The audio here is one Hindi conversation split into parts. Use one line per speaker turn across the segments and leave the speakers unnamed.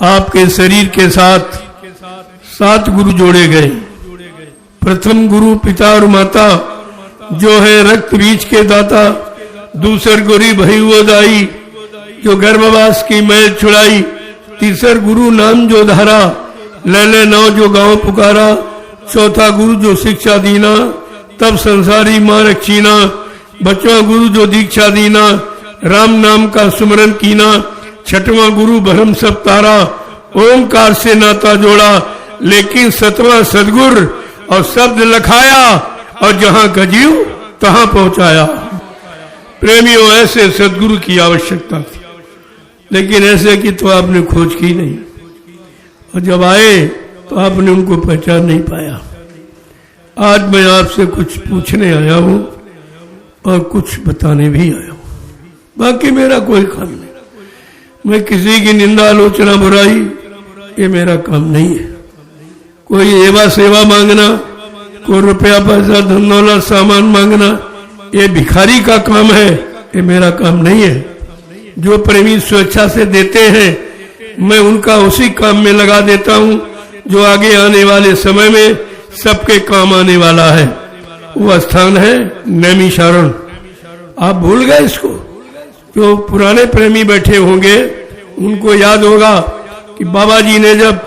आपके शरीर के साथ 7 गुरु जोड़े गए। प्रथम गुरु पिता और माता जो है रक्त बीज के दाता, दूसर गुरु भई दाई जो गर्भवास की मैल छुड़ाई, तीसर गुरु नाम जो धारा लैले नौ जो गांव पुकारा, चौथा गुरु जो शिक्षा दीना तब संसारी मां रक्षीना, बचवा गुरु जो दीक्षा दीना राम नाम का सुमरन कीना, छठवां गुरु भरम सब तारा ओमकार से नाता जोड़ा, लेकिन 7वां सदगुर और शब्द लखाया और जहां गजीव तहां पहुंचाया। प्रेमियों, ऐसे सदगुरु की आवश्यकता थी, लेकिन ऐसे की तो आपने खोज की नहीं, और जब आए तो आपने उनको पहचान नहीं पाया। आज मैं आपसे कुछ पूछने आया हूं और कुछ बताने भी आया हूं, बाकी मेरा कोई काम नहीं। मैं किसी की निंदा आलोचना बुराई ये मेरा काम नहीं है। कोई एवा सेवा मांगना, कोई रुपया पैसा धन दौलत सामान मांगना ये भिखारी का काम है, ये मेरा काम नहीं है। जो प्रेमी स्वेच्छा से देते हैं मैं उनका उसी काम में लगा देता हूं जो आगे आने वाले समय में सबके काम आने वाला है। वो स्थान है नैमिषारण्य। आप भूल गए इसको? जो पुराने प्रेमी बैठे होंगे उनको याद होगा कि बाबा जी ने जब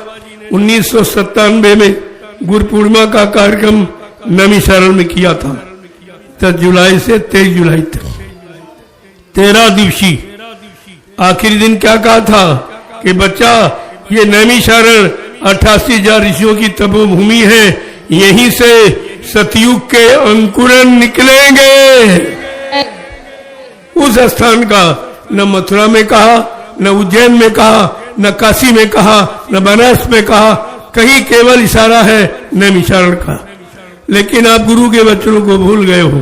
1997 में गुरु पूर्णिमा का कार्यक्रम नैमिषारण्य में किया था, 10 जुलाई से 23 जुलाई तक 13 दिवसीय। आखिरी दिन क्या कहा था कि बच्चा ये नैमिषारण्य 88,000 ऋषियों की तपोभूमि है, यहीं से सतयुग के अंकुरन निकलेंगे। उस स्थान का न मथुरा में कहा, न उज्जैन में कहा, न काशी में कहा, न बनारस में कहा, कहीं केवल इशारा है नैमिषारण्य का। लेकिन आप गुरु के वचनों को भूल गए हो,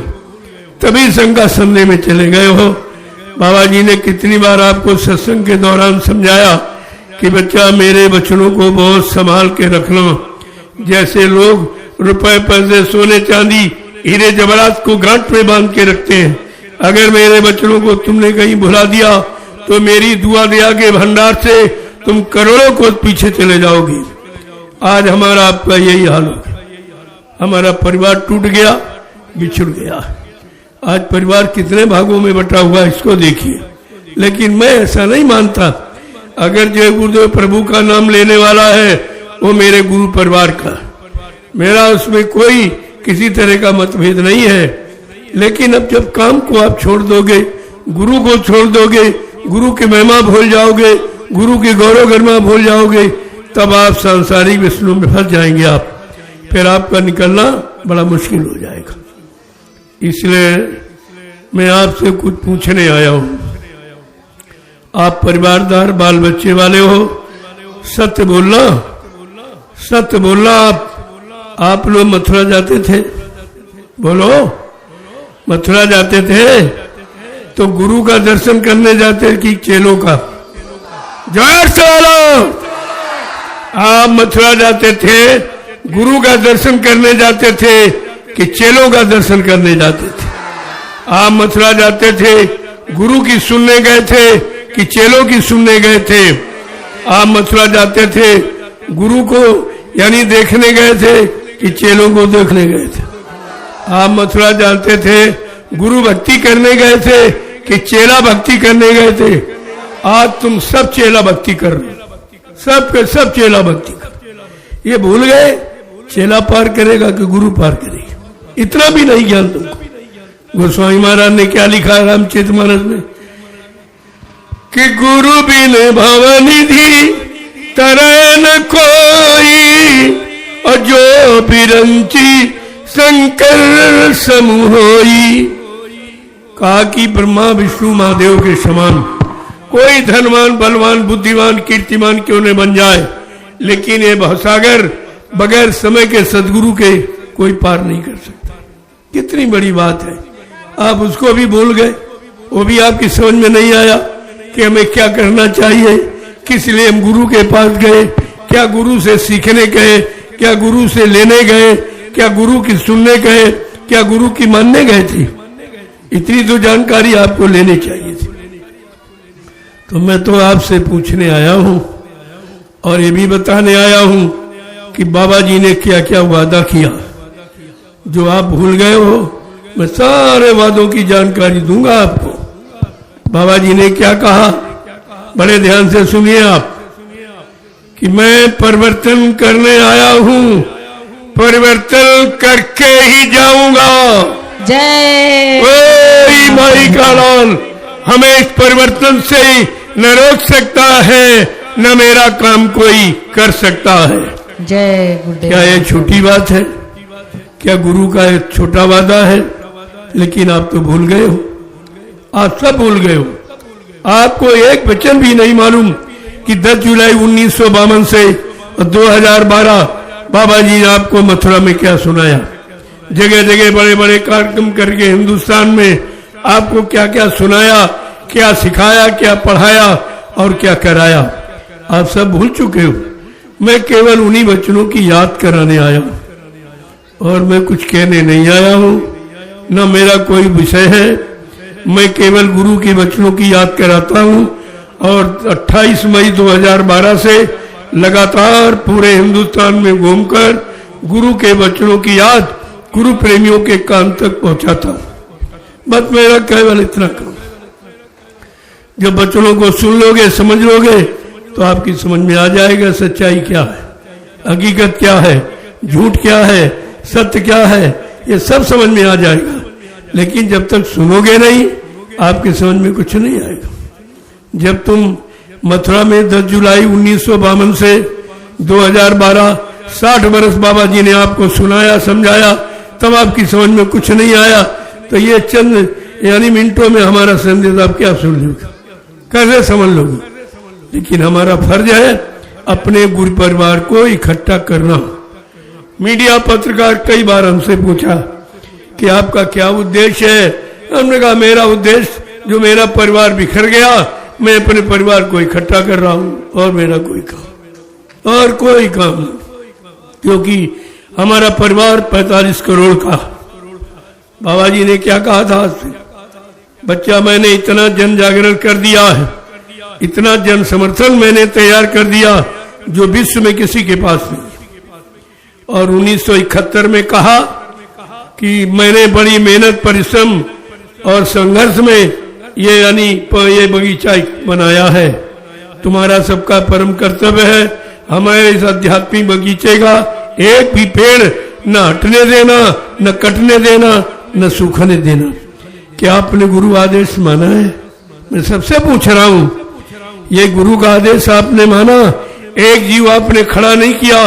तभी शंका संदेह में चले गए हो। बाबा जी ने कितनी बार आपको सत्संग के दौरान समझाया कि बच्चा मेरे वचनों को बहुत संभाल के रखना। जैसे लोग रुपए पैसे सोने चांदी हीरे जवाहरात को गांठ में बांध के रखते हैं, अगर मेरे वचनों को तुमने कहीं भुला दिया तो मेरी दुआ दया के भंडार से तुम करोड़ों को पीछे चले जाओगे। आज हमारा आपका यही हाल हो गया। हमारा परिवार टूट गया, बिछुड़ गया। आज परिवार कितने भागों में बटा हुआ इसको देखिए। लेकिन मैं ऐसा नहीं मानता, अगर जो गुरुदेव प्रभु का नाम लेने वाला है वो मेरे गुरु परिवार का, मेरा उसमें कोई किसी तरह का मतभेद नहीं है। लेकिन अब जब काम को आप छोड़ दोगे, गुरु को छोड़ दोगे, गुरु की महिमा भूल जाओगे, गुरु की गौरव गरिमा भूल जाओगे, तब आप सांसारिक विष्णु में फंस जाएंगे। आप फिर आपका निकलना बड़ा मुश्किल हो जाएगा। इसलिए मैं आपसे कुछ पूछने आया हूं। आप परिवारदार बाल बच्चे वाले हो, सत्य बोलना, सत्य बोलना। आप लोग मथुरा जाते थे? बोलो, मथुरा जाते थे तो गुरु का दर्शन करने जाते कि चेलों का? जोर से बोलो। आप मथुरा जाते थे, गुरु का दर्शन करने जाते थे कि चेलों का दर्शन करने जाते थे? आप मथुरा जाते थे, गुरु की सुनने गए थे कि चेलों की सुनने गए थे? आप मथुरा जाते थे, गुरु को यानी देखने गए थे कि चेलों को देखने गए थे? आप मथुरा जाते थे, गुरु भक्ति करने गए थे कि चेला भक्ति करने गए थे? आज तुम सब चेला भक्ति कर रहे हो, सब के सब चेला भक्ति कर। ये भूल गए चेला पार करेगा कि गुरु पार करेगा? इतना भी नहीं ज्ञान तुमको। गोस्वामी महाराज ने क्या लिखा है रामचरितमानस में कि गुरु बिन भवनिधि तरह न कोई, और जो बिरंची शंकर समूहोई। कहा कि ब्रह्मा विष्णु महादेव के समान कोई धनवान बलवान बुद्धिमान कीर्तिमान क्यों न बन जाए, लेकिन ये भवसागर बगैर समय के सदगुरु के कोई पार नहीं कर सकता। कितनी बड़ी बात है। आप उसको भी भूल गए, वो भी आपकी समझ में नहीं आया कि हमें क्या करना चाहिए, किस लिए हम गुरु के पास गए, क्या गुरु से सीखने गए, क्या गुरु से लेने गए, क्या गुरु की सुनने गए, क्या गुरु की मानने गए थे? इतनी तो जानकारी आपको लेनी चाहिए थी। तो मैं तो आपसे पूछने आया हूं और ये भी बताने आया हूं कि बाबा जी ने क्या क्या वादा किया। जो आप भूल गए हो, मैं सारे वादों की जानकारी दूंगा आपको। बाबा जी ने क्या कहा, बड़े ध्यान से सुनिए आप, कि मैं परिवर्तन करने आया हूं, परिवर्तन करके ही जाऊंगा।
जय
कोई माई का लाल हमें इस परिवर्तन से न रोक सकता है, न मेरा काम कोई कर सकता है।
जय गुरुदेव।
क्या ये छोटी बात है? क्या गुरु का एक छोटा वादा है? लेकिन आप तो भूल गए हो, आप सब भूल गए हो। आपको एक वचन भी नहीं मालूम कि 10 जुलाई 1952 से 2012 बाबा जी ने आपको मथुरा में क्या सुनाया। जगह जगह बड़े बड़े कार्यक्रम करके हिंदुस्तान में आपको क्या क्या सुनाया, क्या सिखाया, क्या पढ़ाया और क्या कराया, आप सब भूल चुके हो। मैं केवल उन्हीं वचनों की याद कराने आया हूं और मैं कुछ कहने नहीं आया हूं, न मेरा कोई विषय है। मैं केवल गुरु के वचनों की याद कराता हूं और 28 मई 2012 से लगातार पूरे हिंदुस्तान में घूमकर गुरु के वचनों की याद गुरु प्रेमियों के कान तक पहुंचाता हूं। बस मेरा केवल इतना काम। जब वचनों को सुन लोगे, समझ लोगे, तो आपकी समझ में आ जाएगा सच्चाई क्या है, हकीकत क्या है, झूठ क्या है, सत्य क्या है, ये सब समझ में आ जाएगा। लेकिन जब तक सुनोगे नहीं, आपकी समझ में कुछ नहीं आएगा। जब तुम मथुरा में 10 जुलाई 1952 से 2012 60 वर्ष बाबा जी ने आपको सुनाया, समझाया, तब आपकी समझ में कुछ नहीं आया, तो ये चंद यानी मिनटों में हमारा संदेश आप क्या सुन लोगे, कैसे समझ लोगे। लेकिन हमारा फर्ज है अपने गुरु परिवार को इकट्ठा करना। मीडिया पत्रकार कई बार हमसे पूछा कि आपका क्या उद्देश्य है। हमने कहा मेरा उद्देश्य, जो मेरा परिवार बिखर गया, मैं अपने परिवार को इकट्ठा कर रहा हूं और मेरा कोई काम और कोई काम नहीं। क्योंकि हमारा परिवार 45 करोड़ का। बाबा जी ने क्या कहा था, बच्चा मैंने इतना जन जागरण कर दिया है, इतना जन समर्थन मैंने तैयार कर दिया जो विश्व में किसी के पास नहीं। और 1971 में कहा कि मैंने बड़ी मेहनत, परिश्रम और संघर्ष में ये यानी ये बगीचा बनाया है। तुम्हारा सबका परम कर्तव्य है हमारे इस आध्यात्मिक बगीचे का एक भी पेड़ न हटने देना, न कटने देना, न सूखने देना। क्या आपने गुरु आदेश माना है? मैं सबसे पूछ रहा हूं, ये गुरु का आदेश आपने माना? एक जीव आपने खड़ा नहीं किया,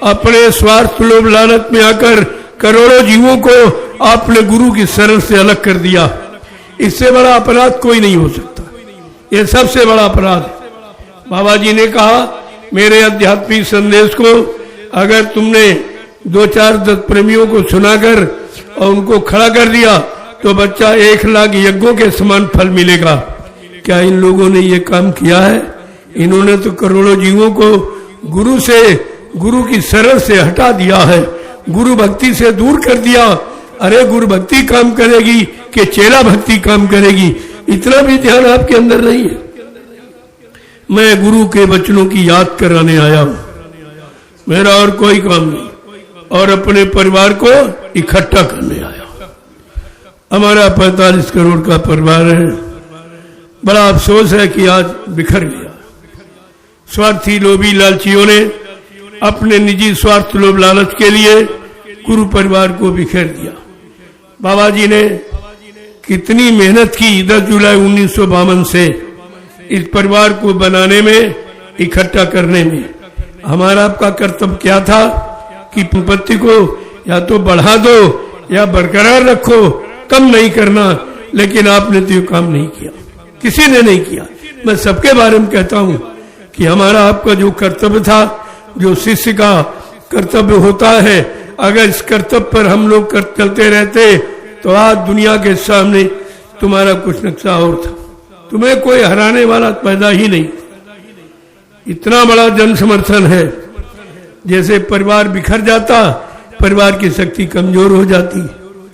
अपने स्वार्थ, लोभ, लालच में आकर करोड़ों जीवों को आपने गुरु की शरण से अलग कर दिया। इससे बड़ा अपराध कोई नहीं हो सकता, ये सबसे बड़ा अपराध। बाबा जी ने कहा मेरे आध्यात्मिक संदेश को अगर तुमने 2-4 प्रेमियों को सुनाकर और उनको खड़ा कर दिया तो बच्चा 1 लाख यज्ञों के समान फल मिलेगा। क्या इन लोगों ने ये काम किया है? इन्होंने तो करोड़ों जीवों को गुरु से, गुरु की शरण से हटा दिया है, गुरु भक्ति से दूर कर दिया। अरे गुरु भक्ति काम करेगी कि चेला भक्ति काम करेगी, इतना भी ध्यान आपके अंदर नहीं है। मैं गुरु के वचनों की याद कराने आया हूं, मेरा और कोई काम नहीं, और अपने परिवार को इकट्ठा करने आया। हमारा 45 करोड़ का परिवार है। बड़ा अफसोस है कि आज बिखर गया। स्वार्थी, लोभी, लालचियों ने अपने निजी स्वार्थ, लोभ, लालच के लिए गुरु परिवार को बिखेर दिया। बाबा जी ने कितनी मेहनत की 10 जुलाई 1952 से इस परिवार को बनाने में, इकट्ठा करने में। हमारा आपका कर्तव्य क्या था कि संपत्ति को या तो बढ़ा दो या बरकरार रखो, कम नहीं करना। लेकिन आपने तो ये काम नहीं किया, किसी ने नहीं किया। मैं सबके बारे में कहता हूं कि हमारा आपका जो कर्तव्य था, जो शिष्य का कर्तव्य होता है, अगर इस कर्तव्य पर हम लोग चलते रहते तो आज दुनिया के सामने तुम्हारा कुछ नक्शा और था, तुम्हें कोई हराने वाला पैदा ही नहीं। इतना बड़ा जन समर्थन है। जैसे परिवार बिखर जाता, परिवार की शक्ति कमजोर हो जाती,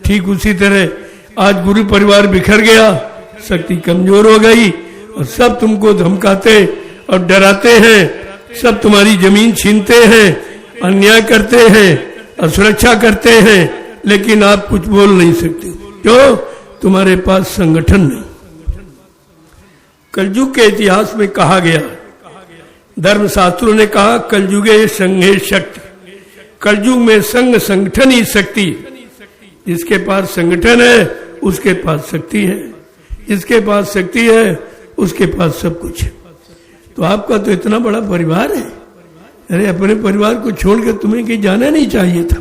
ठीक उसी तरह आज गुरु परिवार बिखर गया, शक्ति कमजोर हो गई और सब तुमको धमकाते और डराते हैं सब तुम्हारी जमीन छीनते हैं, अन्याय करते हैं, असुरक्षा करते हैं, लेकिन आप कुछ बोल नहीं सकते। क्यों? तुम्हारे पास संगठन नहीं। कलयुग के इतिहास में कहा गया, धर्मशास्त्रों ने कहा कलयुगे संघे शक्ति। कलयुग में संघ संगठन ही शक्ति। जिसके पास संगठन है उसके पास शक्ति है, जिसके पास शक्ति है उसके पास सब कुछ है। तो आपका तो इतना बड़ा परिवार है। अरे अपने परिवार को छोड़कर तुम्हें कहीं जाना नहीं चाहिए था,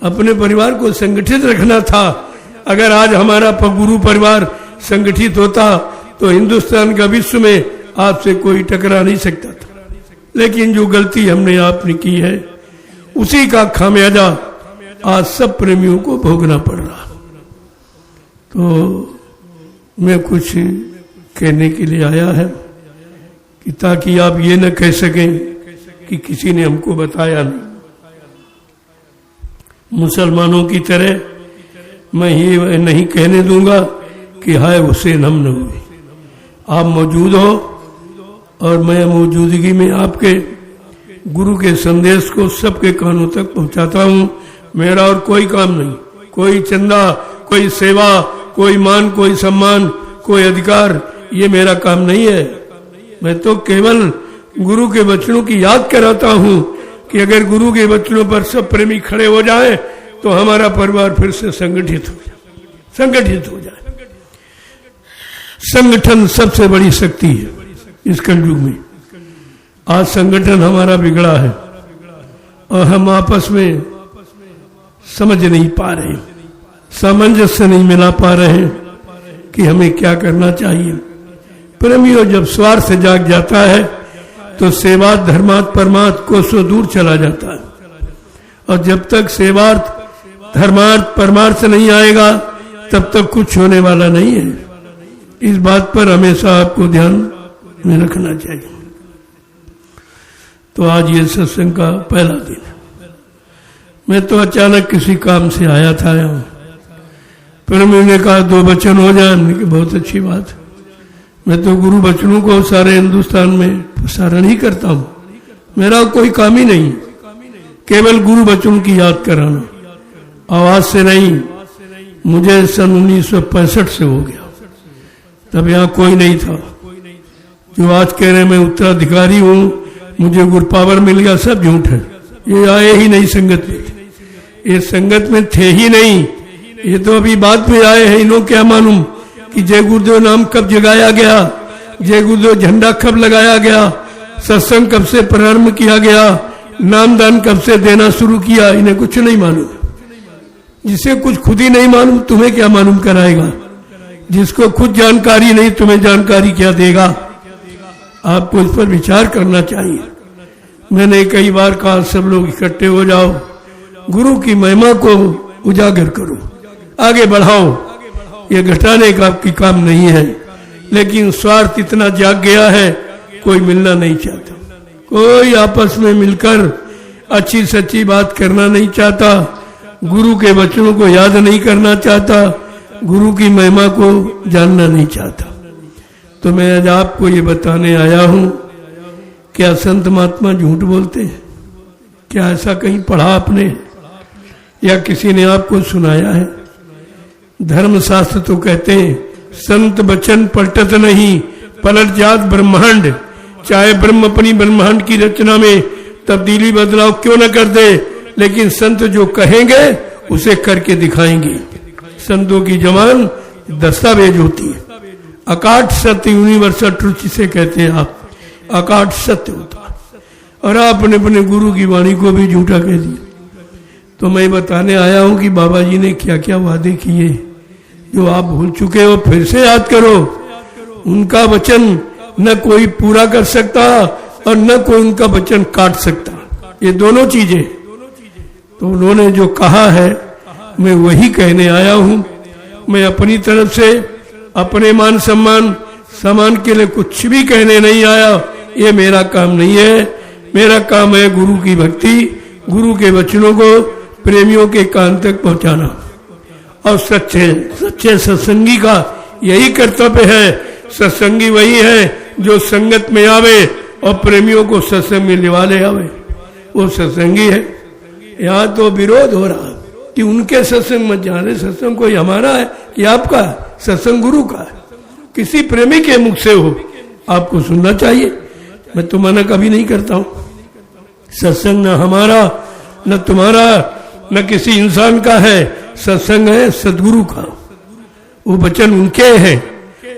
अपने परिवार को संगठित रखना था। अगर आज हमारा गुरु परिवार संगठित होता तो हिंदुस्तान का विश्व में आपसे कोई टकरा नहीं सकता था। लेकिन जो गलती हमने आपने की है उसी का खामियाजा आज सब प्रेमियों को भोगना पड़ रहा। तो मैं कुछ कहने के लिए आया है कि ताकि आप ये न कह सकें कि किसी ने हमको बताया नहीं। मुसलमानों की तरह मैं ये नहीं कहने दूंगा कि हाय हुसैन हम न हुए। आप मौजूद हो और मैं मौजूदगी में आपके गुरु के संदेश को सबके कानों तक पहुंचाता हूं। मेरा और कोई काम नहीं, कोई चंदा, कोई सेवा, कोई मान, कोई सम्मान, कोई अधिकार, ये मेरा काम नहीं है। मैं तो केवल गुरु के वचनों की याद कराता हूं कि अगर गुरु के वचनों पर सब प्रेमी खड़े हो जाए तो हमारा परिवार फिर से संगठित हो जाए। संगठन सबसे बड़ी शक्ति है इस कलयुग में। आज संगठन हमारा बिगड़ा है और हम आपस में समझ नहीं पा रहे, सामंजस्य नहीं मिला पा रहे कि हमें क्या करना चाहिए। प्रेमियों, जब स्वार्थ जाग जाता है तो सेवात धर्मात परमार्थ कोसों दूर चला जाता है। और जब तक सेवार्थ धर्मार्थ परमार्थ नहीं आएगा तब तक कुछ होने वाला नहीं है। इस बात पर हमेशा आपको ध्यान में रखना चाहिए। तो आज ये सत्संग का पहला दिन है। मैं तो अचानक किसी काम से आया था यहाँ, फिर मैंने कहा 2 वचन हो जाए। हमने कहा बहुत अच्छी बात। मैं तो गुरु वचनों को सारे हिंदुस्तान में प्रसारण ही करता हूँ। मेरा कोई काम ही नहीं, केवल गुरु वचनों की याद कराना। आवाज से नहीं, मुझे सन 1965 से हो गया, तब यहाँ कोई नहीं था। जो आज कह रहे मैं उत्तराधिकारी हूँ, मुझे गुरु पावर मिल गया, सब झूठ है। ये आए ही नहीं संगत में, ये संगत में थे ही नहीं। ये तो अभी बाद में आए हैं। इन्हों क्या मालूम कि जय गुरुदेव नाम कब जगाया गया, जय गुरुदेव झंडा कब लगाया गया, सत्संग कब से प्रारंभ किया गया, नामदान कब से देना शुरू किया। इन्हें कुछ नहीं मालूम। जिसे कुछ खुद ही नहीं मालूम तुम्हें क्या मालूम कराएगा। जिसको खुद जानकारी नहीं तुम्हें जानकारी क्या देगा। आपको इस पर विचार करना चाहिए। मैंने कई बार कहा सब लोग इकट्ठे हो जाओ, गुरु की महिमा को उजागर करो, आगे बढ़ाओ। ये घटाने का आपकी काम नहीं है, लेकिन स्वार्थ इतना जाग गया है, कोई मिलना नहीं चाहता, कोई आपस में मिलकर अच्छी सच्ची बात करना नहीं चाहता, गुरु के वचनों को याद नहीं करना चाहता, गुरु की महिमा को जानना नहीं चाहता। तो मैं आज आपको ये बताने आया हूं, क्या संत महात्मा झूठ बोलते हैं? क्या ऐसा कहीं पढ़ा आपने या किसी ने आपको सुनाया है? धर्मशास्त्र तो कहते हैं संत वचन पलटत नहीं, पलट जात ब्रह्मांड। चाहे ब्रह्म अपनी ब्रह्मांड की रचना में तब्दीली बदलाव क्यों न कर दे, लेकिन संत जो कहेंगे उसे करके दिखाएंगे। संतों की जबान दस्तावेज होती है। अकाट सत्य, यूनिवर्सल ट्रुथ जिसे कहते हैं आप, अकाट सत्य होता है। और आपने अपने गुरु की वाणी को भी झूठा कह दिया। तो मैं बताने आया हूं कि बाबा जी ने क्या क्या वादे किए जो आप भूल चुके हो, फिर से याद करो। उनका वचन न कोई पूरा कर सकता और न कोई उनका वचन काट सकता, ये दोनों चीजें। तो उन्होंने जो कहा है मैं वही कहने आया हूं। मैं अपनी तरफ से अपने मान सम्मान के लिए कुछ भी कहने नहीं आया। ये मेरा काम नहीं है। मेरा काम है गुरु की भक्ति, गुरु के वचनों को प्रेमियों के कान तक पहुंचाना। और सच्चे सत्संगी का यही कर्तव्य है। सत्संगी वही है जो संगत में आवे और प्रेमियों को सत्संग में लिवा ले आवे, वो सत्संगी है। यहाँ तो विरोध हो रहा कि उनके सत्संग मत जाने, सत्संग कोई हमारा है कि आपका, सत्संग गुरु का है। किसी प्रेमी के मुख से हो आपको सुनना चाहिए, मैं तो मना कभी नहीं करता हूं। सत्संग न हमारा न तुम्हारा न किसी इंसान का है, सत्संग है सदगुरु का। वो वचन उनके हैं,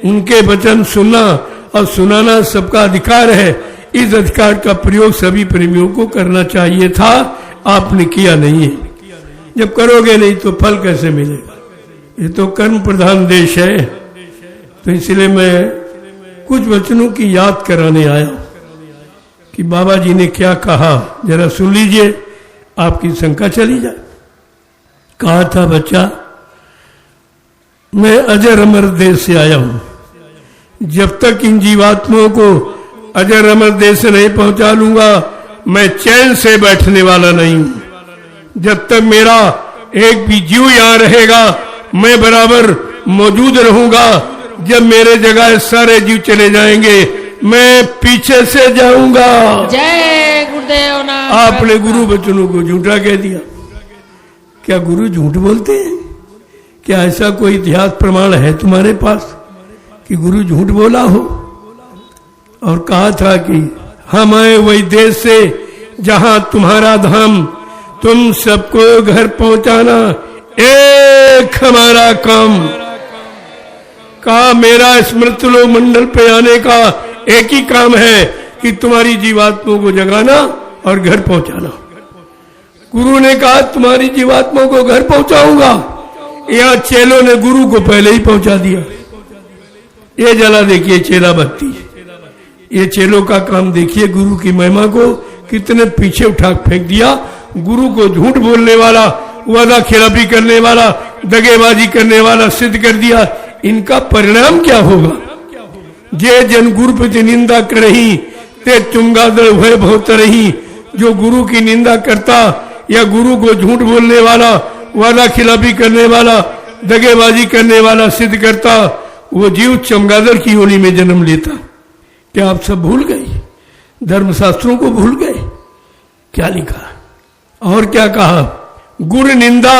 उनके वचन सुनना और सुनाना सबका अधिकार है। इस अधिकार का प्रयोग सभी प्रेमियों को करना चाहिए था, आपने किया नहीं है। जब करोगे नहीं तो फल कैसे मिलेगा? ये तो कर्म प्रधान देश है। तो इसलिए मैं कुछ वचनों की याद कराने आया कि बाबा जी ने क्या कहा, जरा सुन लीजिए, आपकी शंका चली जाए। कहा था बच्चा, मैं अजर अमर देश से आया हूं, जब तक इन जीवात्माओं को अजर अमर देश से नहीं पहुंचा लूंगा मैं चैन से बैठने वाला नहीं हूं। जब तक मेरा एक भी जीव यहां रहेगा मैं बराबर मौजूद रहूंगा। जब मेरे जगह सारे जीव चले जाएंगे मैं पीछे से जाऊंगा।
जय गुरुदेव नाम।
आपने गुरु वचनों को झूठा कह दिया। क्या गुरु झूठ बोलते हैं? क्या ऐसा कोई इतिहास प्रमाण है तुम्हारे पास कि गुरु झूठ बोला हो? और कहा था कि हम आए वही देश से जहां तुम्हारा धाम, तुम सबको घर पहुंचाना एक हमारा काम। कहा मेरा स्मृतलोक मंडल पे आने का एक ही काम है कि तुम्हारी जीवात्माओं को जगाना और घर पहुंचाना। गुरु ने कहा तुम्हारी जीवात्माओं को घर पहुंचाऊंगा। यहां चेलों ने गुरु को पहले ही पहुंचा दिया। ये जला देखिए चेला भक्ति, ये चेलों का काम देखिए। गुरु की महिमा को कितने पीछे उठा फेंक दिया। गुरु को झूठ बोलने वाला, वादा खिलाफी करने वाला, दगेबाजी करने वाला सिद्ध कर दिया। इनका परिणाम क्या होगा? जे जन गुरु प्रति निंदा करही ते चुंगादड़ भय बहुत रही। जो गुरु की निंदा करता या गुरु को झूठ बोलने वाला, वादा खिलाफी करने वाला, दगेबाजी करने वाला सिद्ध करता, वो जीव चमगादड़ की योनि में जन्म लेता। क्या आप सब भूल गए? धर्मशास्त्रों को भूल गए? क्या लिखा और क्या कहा? गुरु निंदा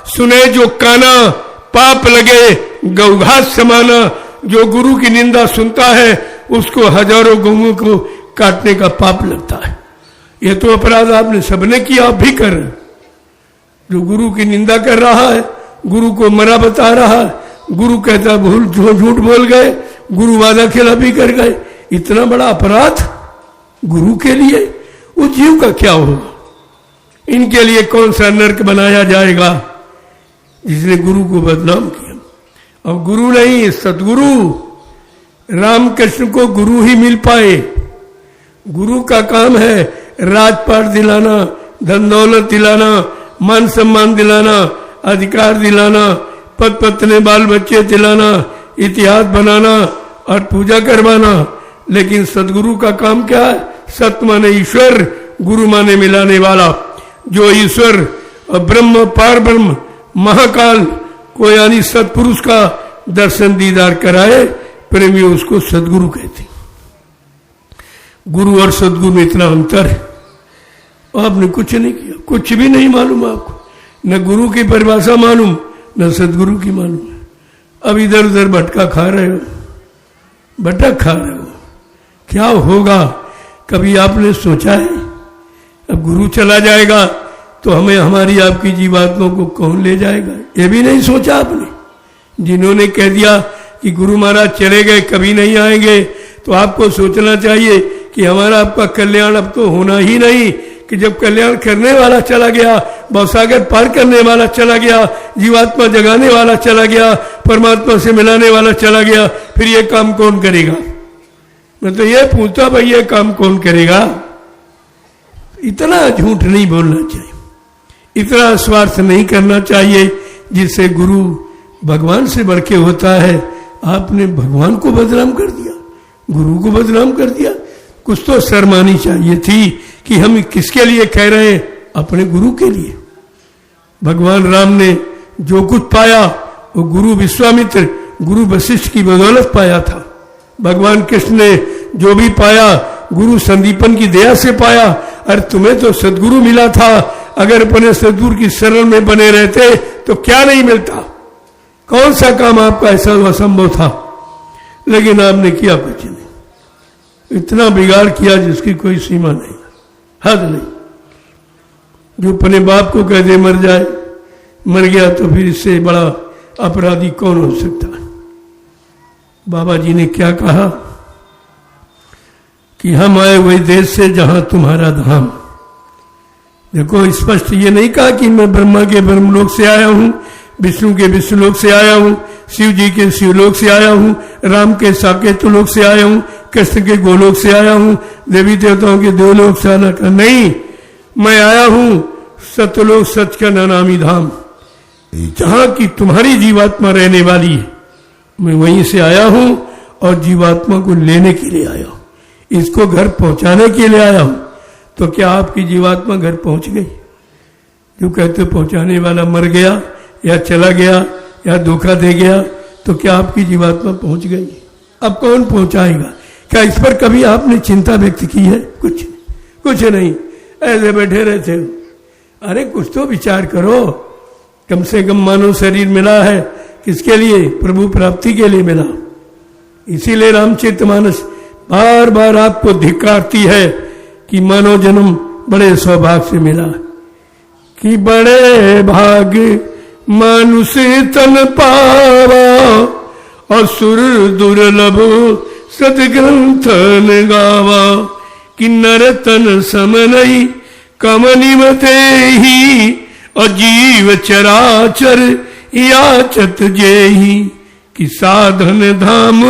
सुने जो काना, पाप लगे गौघास समाना। जो गुरु की निंदा सुनता है उसको हजारों गौओं को काटने का पाप लगता है। यह तो अपराध आपने सबने किया, आप भी कर रहे। जो गुरु की निंदा कर रहा है, गुरु को मरा बता रहा है, गुरु कहता भूल झूठ बोल गए, गुरु वादा खिलाफी कर गए, इतना बड़ा अपराध गुरु के लिए, उस जीव का क्या होगा? इनके लिए कौन सा नरक बनाया जाएगा जिसने गुरु को बदनाम किया? और गुरु नहीं, सतगुरु रामकृष्ण को गुरु ही मिल पाए। गुरु का काम है राजपाट दिलाना, धन दौलत दिलाना, मान सम्मान दिलाना, अधिकार दिलाना, पद पत्नी बाल बच्चे दिलाना, इतिहास बनाना और पूजा करवाना। लेकिन सदगुरु का काम क्या है? सत्य माने ईश्वर, गुरु माने मिलाने वाला। जो ईश्वर और ब्रह्म, पार ब्रह्म, महाकाल को यानी सत्पुरुष का दर्शन दीदार कराए, प्रेमी उसको सदगुरु कहते। गुरु और सदगुरु में इतना अंतर है। आपने कुछ नहीं किया, कुछ भी नहीं मालूम आपको, न गुरु की परिभाषा मालूम न सदगुरु की मालूम है। अब इधर उधर भटका खा रहे हो, भटक खा रहे हो। क्या होगा? कभी आपने सोचा है? अब गुरु चला जाएगा तो हमें, हमारी आपकी जीवात्माओं को कौन ले जाएगा? ये भी नहीं सोचा आपने। जिन्होंने कह दिया कि गुरु महाराज चले गए, कभी नहीं आएंगे, तो आपको सोचना चाहिए कि हमारा आपका कल्याण अब तो होना ही नहीं। कि जब कल्याण करने वाला चला गया, भवसागर पार करने वाला चला गया, जीवात्मा जगाने वाला चला गया, परमात्मा से मिलाने वाला चला गया, फिर ये काम कौन करेगा? मैं तो ये पूछता भाई, ये काम कौन करेगा? इतना झूठ नहीं बोलना चाहिए, इतना स्वार्थ नहीं करना चाहिए जिससे गुरु भगवान से बढ़ के होता है। आपने भगवान को बदनाम कर दिया, गुरु को बदनाम कर दिया। कुछ तो शर्म आनी चाहिए थी कि हम किसके लिए कह रहे हैं? अपने गुरु के लिए। भगवान राम ने जो कुछ पाया वो गुरु विश्वामित्र, गुरु वशिष्ठ की बदौलत पाया था। भगवान कृष्ण ने जो भी पाया गुरु संदीपन की दया से पाया। अरे तुम्हें तो सदगुरु मिला था, अगर अपने सदगुरु की शरण में बने रहते तो क्या नहीं मिलता। कौन सा काम आपका ऐसा असंभव था, लेकिन आपने किया कुछ नहीं। इतना बिगाड़ किया जिसकी कोई सीमा नहीं, हद नहीं। जो अपने बाप को कह दे मर जाए, मर गया तो फिर इससे बड़ा अपराधी कौन हो सकता है। बाबा जी ने क्या कहा कि हम आए वही देश से जहां तुम्हारा धाम। देखो स्पष्ट ये नहीं कहा कि मैं ब्रह्मा के ब्रह्मलोक से आया हूं, विष्णु के विष्णुलोक से आया हूं, शिव जी के शिवलोक से आया हूं, राम के साकेतु लोक से आया हूं, कृष्ण के गोलोक से आया हूं, देवी देवताओं के देवलोक से आना का नहीं। मैं आया हूं सतलोक सच का नामी धाम, जहां की तुम्हारी जीवात्मा रहने वाली है। मैं वहीं से आया हूं और जीवात्मा को लेने के लिए आया हूं, इसको घर पहुंचाने के लिए आया हूं। तो क्या आपकी जीवात्मा घर पहुंच गई? जो कहते पहुंचाने वाला मर गया या चला गया या धोखा दे गया, तो क्या आपकी जीवात्मा पहुंच गई? अब कौन पहुंचाएगा? क्या इस पर कभी आपने चिंता व्यक्त की है? कुछ नहीं, ऐसे बैठे रहते हो। अरे कुछ तो विचार करो। कम से कम मानव शरीर मिला है किसके लिए? प्रभु प्राप्ति के लिए मिला। इसीलिए रामचरितमानस बार बार आपको धिक्कारती है कि मानव जन्म बड़े सौभाग्य से मिला, कि बड़े भाग्य मानुष तन पावा और सुर दुर्लभ सदग्रंथन गावा, कि नर तन सम नहीं कमनिमते ही और जीव चराचर याचत जेही, कि साधन धाम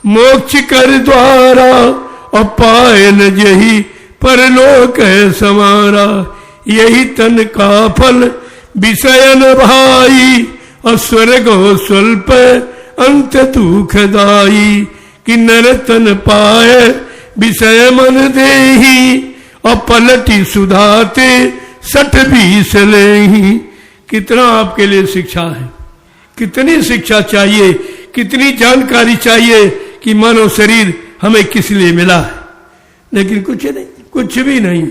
मोक्ष कर द्वारा और पाए न जही परलोक है समारा। यही तन का फल विषयन भाई और स्वर्ग हो स्वल्प अंत दुखदाई, कि नर तन पाए विषय मन देही और पलटी सुधाते 60-20 लेही। कितना आपके लिए शिक्षा है, कितनी शिक्षा चाहिए, कितनी जानकारी चाहिए कि मानव शरीर हमें किस लिए मिला है। लेकिन कुछ नहीं, कुछ भी नहीं।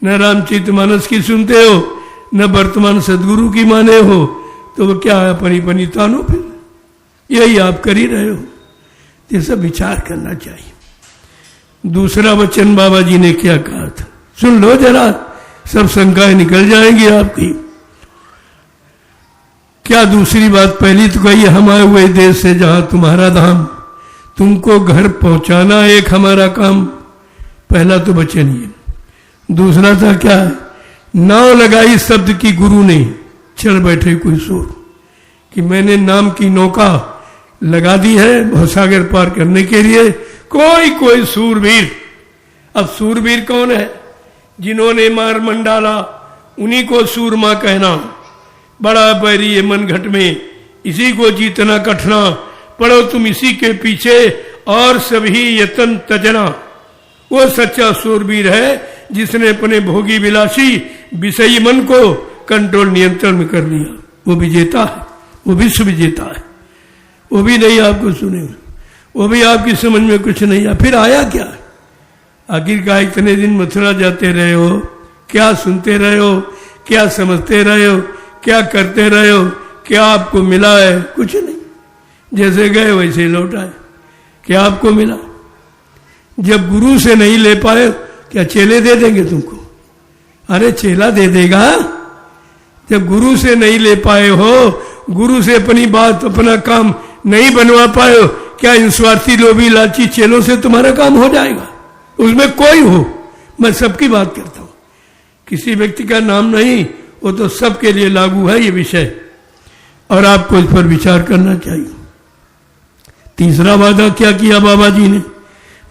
न रामचरितमानस की सुनते हो, न वर्तमान सदगुरु की माने हो, तो वो क्या अपनी अपनी तानो फिर यही आप कर ही रहे हो। ये सब विचार करना चाहिए। दूसरा वचन बाबा जी ने क्या कहा था, सुन लो जरा, सब शंकाएं निकल जाएंगी आपकी। क्या दूसरी बात? पहली तो कही हम आए हुए देश से जहां तुम्हारा धाम, तुमको घर पहुंचाना एक हमारा काम। पहला तो वचन ये। दूसरा था क्या? नाव लगाई शब्द की गुरु ने, चल बैठे कोई सूर, कि मैंने नाम की नौका लगा दी है भवसागर पार करने के लिए। कोई सूरवीर। अब सूरवीर कौन है? जिन्होंने मार मन डाला उन्हीं को सूरमा कहना। बड़ा बैरी है मन घट में, इसी को जीतना कठना, पढ़ो तुम इसी के पीछे और सभी यतन तजना। वो सच्चा सूरवीर है जिसने अपने भोगी विलासी विषयी मन को कंट्रोल नियंत्रण में कर लिया। वो विजेता है, वो विश्व विजेता है। वो भी नहीं आपको सुने, वो भी आपकी समझ में कुछ नहीं आया। फिर आया क्या? आखिरकार इतने दिन मथुरा जाते रहे हो, क्या सुनते रहे हो, क्या समझते रहे हो, क्या करते रहे हो, क्या आपको मिला है? कुछ नहीं। जैसे गए वैसे लौट आए। क्या आपको मिला? जब गुरु से नहीं ले पाए, क्या चेले दे देंगे तुमको? अरे चेला दे देगा। जब गुरु से नहीं ले पाए हो, गुरु से अपनी बात अपना काम नहीं बनवा पाए हो, क्या इन स्वार्थी लोभी लालची चेलों से तुम्हारा काम हो जाएगा? उसमें कोई हो, मैं सबकी बात करता हूं, किसी व्यक्ति का नाम नहीं। वो तो सबके लिए लागू है ये विषय, और आपको इस पर विचार करना चाहिए। तीसरा वादा क्या किया बाबा जी ने?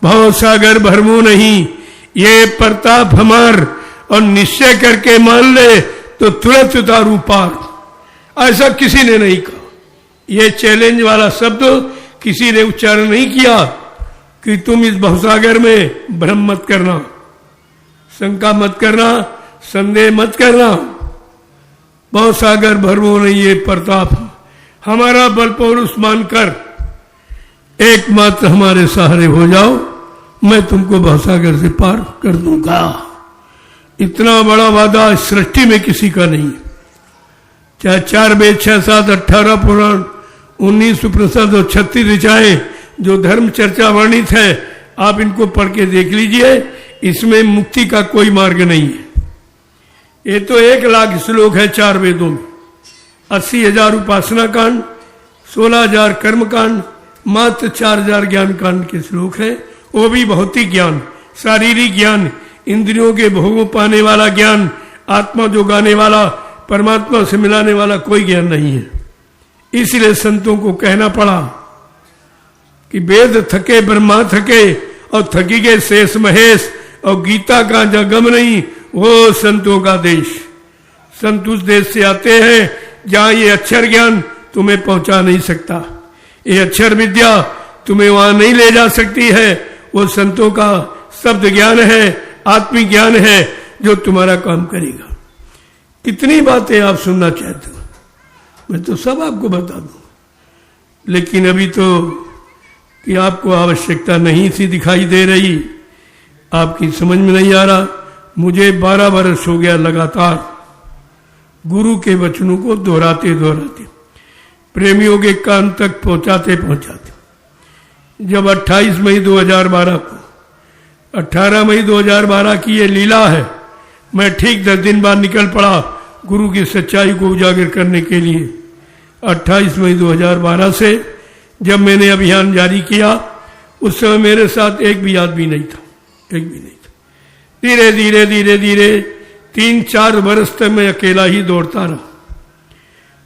भव सागर भरमो नहीं, ये प्रताप हमार, और निश्चय करके मान ले तो तुरंत उतारू पार। ऐसा किसी ने नहीं कहा। ये चैलेंज वाला शब्द किसी ने उच्चारण नहीं किया कि तुम इस भवसागर में भ्रम मत करना, शंका मत करना, संदेह मत करना। भवसागर भरमो नहीं, ये प्रताप हमारा बल पौरुष मानकर एकमात्र हमारे सहारे हो जाओ, मैं तुमको भवसागर से पार कर दूंगा। इतना बड़ा वादा इस सृष्टि में किसी का नहीं है। चाहे 4 वेद 6 7 18 पुराण 19 उपनिषद और 36 ऋचाएं जो धर्म चर्चा वर्णित है, आप इनको पढ़ के देख लीजिए। इसमें मुक्ति का कोई मार्ग नहीं है। ये तो 1 लाख श्लोक है 4 वेदों में। 80,000 उपासना कांड, 16,000 कर्म कांड, मात्र 4,000 ज्ञान कांड के श्लोक हैं। वो भी भौतिक ज्ञान, शारीरिक ज्ञान, इंद्रियों के भोगों पाने वाला ज्ञान, आत्मा जोगाने वाला, परमात्मा से मिलाने वाला कोई ज्ञान नहीं है। इसलिए संतों को कहना पड़ा कि वेद थके ब्रह्मा थके और थकी गए शेष महेश, और गीता का जगम नहीं वो संतों का देश। संत उस देश से आते हैं जहां ये अक्षर ज्ञान तुम्हें पहुंचा नहीं सकता, ये अक्षर विद्या तुम्हें वहां नहीं ले जा सकती है। वो संतों का शब्द ज्ञान है, आत्मिक ज्ञान है जो तुम्हारा काम करेगा। कितनी बातें आप सुनना चाहते हो, मैं तो सब आपको बता दूं, लेकिन अभी तो कि आपको आवश्यकता नहीं सी दिखाई दे रही, आपकी समझ में नहीं आ रहा। मुझे 12 वर्ष हो गया लगातार गुरु के वचनों को दोहराते दोहराते, प्रेमियों के कान तक पहुंचाते पहुंचाते। जब 28 मई 2012 को, 18 मई 2012 की ये लीला है, मैं ठीक 10 दिन बाद निकल पड़ा गुरु की सच्चाई को उजागर करने के लिए। 28 मई 2012 से जब मैंने अभियान जारी किया, उस समय मेरे साथ एक भी आदमी नहीं था, एक भी नहीं था। धीरे धीरे धीरे धीरे 3-4 वर्ष तक मैं अकेला ही दौड़ता रहा,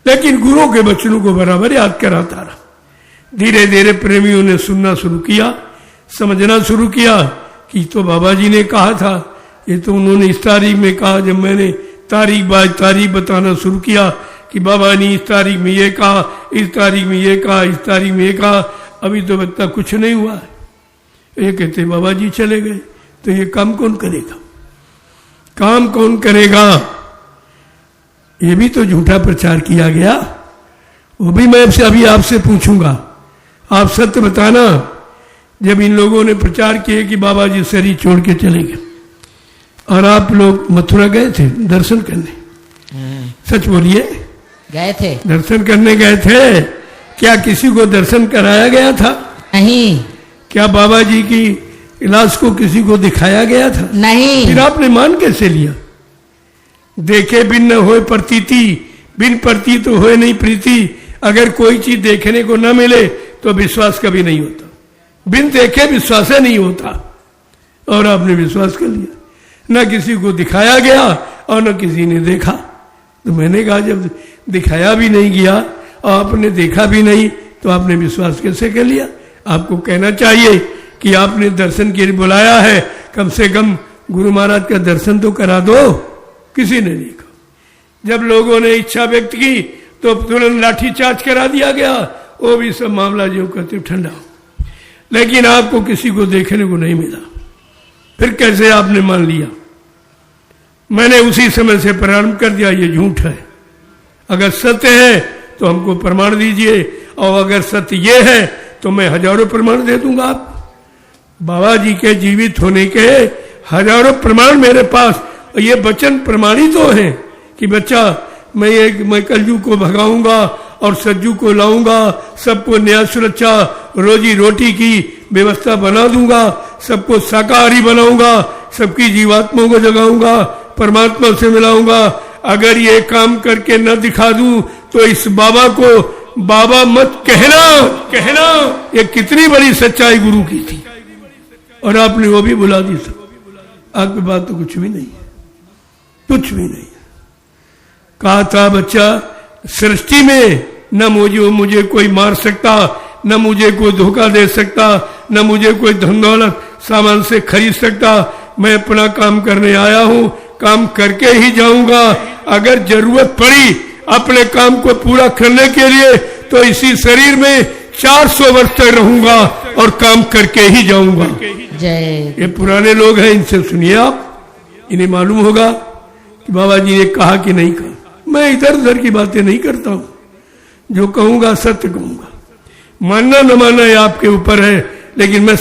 लेकिन गुरु के वचनों को बराबर याद कराता रहा। धीरे धीरे प्रेमियों ने सुनना शुरू किया, समझना शुरू किया कि तो बाबा जी ने कहा था, ये तो उन्होंने इस तारीख में कहा। जब मैंने तारीख बाय तारीख बताना शुरू किया कि बाबा ने इस तारीख में ये कहा, इस तारीख में ये कहा, इस तारीख में ये कहा, अभी तो बता कुछ नहीं हुआ है। ये कहते बाबा जी चले गए, तो ये काम कौन करेगा, काम कौन करेगा? ये भी तो झूठा प्रचार किया गया। वो भी मैं अभी आपसे पूछूंगा, आप सत्य बताना। जब इन लोगों ने प्रचार किए कि बाबा जी शरीर छोड़ के चले गए, और आप लोग मथुरा गए थे दर्शन करने, सच बोलिए,
गए थे?
दर्शन करने गए थे। क्या किसी को दर्शन कराया गया था?
नहीं।
क्या बाबा जी की इलाज को किसी को दिखाया गया था?
नहीं।
फिर आपने मान कैसे लिया? देखे बिन न होए प्रतीति, बिन प्रतीत होए नहीं प्रीति। अगर कोई चीज देखने को न मिले तो विश्वास कभी नहीं होता, बिन देखे विश्वास नहीं होता। और आपने विश्वास कर लिया, न किसी को दिखाया गया और न किसी ने देखा। तो मैंने कहा जब दिखाया भी नहीं गया और आपने देखा भी नहीं, तो आपने विश्वास कैसे कर लिया? आपको कहना चाहिए कि आपने दर्शन के लिए बुलाया है, कम से कम गुरु महाराज का दर्शन तो करा दो। किसी ने नहीं कहा। जब लोगों ने इच्छा व्यक्त की तो तुरंत लाठी चार्ज करा दिया गया। वो भी सब मामला जो कहते ठंडा। लेकिन आपको किसी को देखने को नहीं मिला, फिर कैसे आपने मान लिया? मैंने उसी समय से प्रारंभ कर दिया, ये झूठ है। अगर सत्य है तो हमको प्रमाण दीजिए, और अगर सत्य ये है तो मैं हजारों प्रमाण दे दूंगा। आप बाबा जी के जीवित होने के हजारों प्रमाण मेरे पास, और ये वचन प्रमाणित तो है कि बच्चा मैं कलजू को भगाऊंगा और सज्जू को लाऊंगा, सबको न्याय सुरक्षा रोजी रोटी की व्यवस्था बना दूंगा, सबको शाकाहारी बनाऊंगा, सबकी जीवात्माओं को जगाऊंगा, परमात्मा से मिलाऊंगा। अगर ये काम करके न दिखा दूं तो इस बाबा को बाबा मत कहना। ये कितनी बड़ी सच्चाई गुरु की थी, और आपने वो भी बुला दी। आपके बात तो कुछ भी नहीं, कुछ भी नहीं। कहा था बच्चा, सृष्टि में न मुझे कोई मार सकता, न मुझे कोई धोखा दे सकता, न मुझे कोई धन दौलत सामान से खरीद सकता। मैं अपना काम करने आया हूं, काम करके ही जाऊंगा। अगर जरूरत पड़ी अपने काम को पूरा करने के लिए तो इसी शरीर में 400 वर्ष तक रहूंगा और काम करके ही जाऊंगा।
जय।
ये पुराने लोग हैं, इनसे सुनिए आप, इन्हें मालूम होगा कि बाबा जी ने कहा कि नहीं कहा। मैं इधर उधर की बातें नहीं करता हूं, जो कहूंगा सत्य कहूंगा। मानना न मानना ये आपके ऊपर है, लेकिन मैं